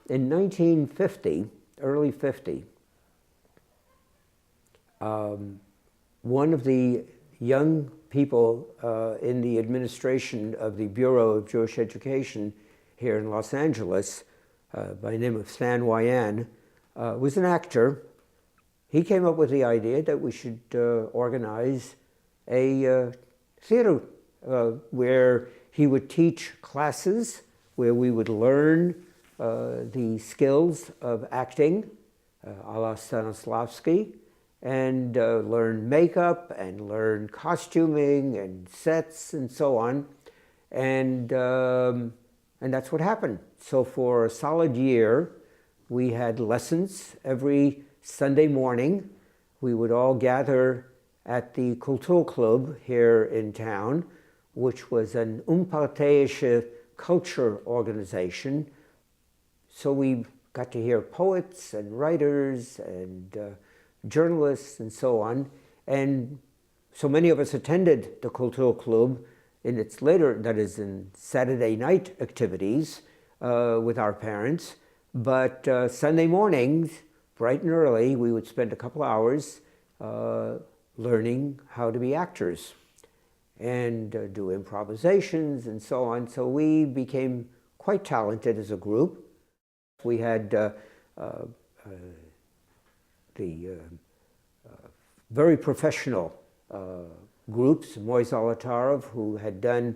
in 1950, early 50, one of the young people in the administration of the Bureau of Jewish Education here in Los Angeles, by the name of Stan Wyan, was an actor. He came up with the idea that we should organize a theater where he would teach classes, where we would learn the skills of acting, a la Stanislavski, and learn makeup and learn costuming and sets and so on. And that's what happened. So for a solid year, we had lessons every Sunday morning. We would all gather at the Kulturclub here in town, which was an unparteiische culture organization. So we got to hear poets and writers and journalists and so on. And so many of us attended the Kulturclub in its later, that is in Saturday night activities with our parents. But Sunday mornings, bright and early, we would spend a couple hours learning how to be actors and do improvisations and so on. So we became quite talented as a group. We had the very professional groups, Moise Zolotarov, who had done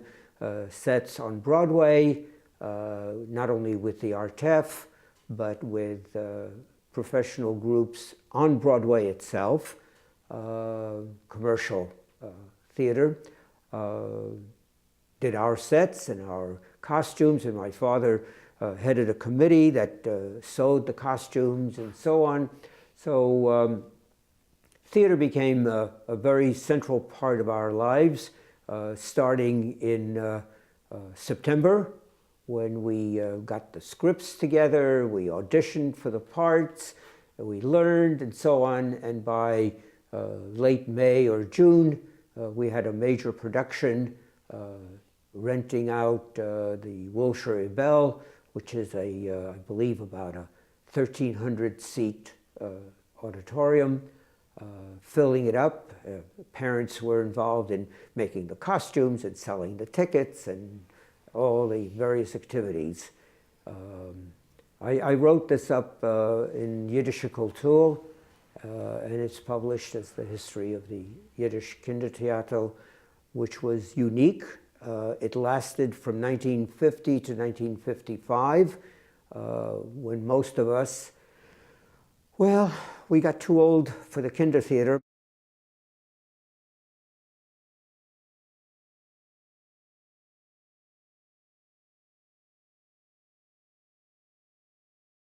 sets on Broadway, not only with the Artef, but with professional groups on Broadway itself, commercial theater, did our sets and our costumes, and my father headed a committee that sewed the costumes and so on. So theater became a very central part of our lives, starting in September, when we got the scripts together, we auditioned for the parts, we learned and so on, and by late May or June, we had a major production renting out the Wilshire Bell, which is I believe about a 1,300 seat auditorium, filling it up. Parents were involved in making the costumes and selling the tickets and all the various activities. I wrote this up in Yiddish Kinder and it's published as the history of the Yiddish Kinder Theater, which was unique. It lasted from 1950 to 1955, when most of us, well, we got too old for the Kinder Theater.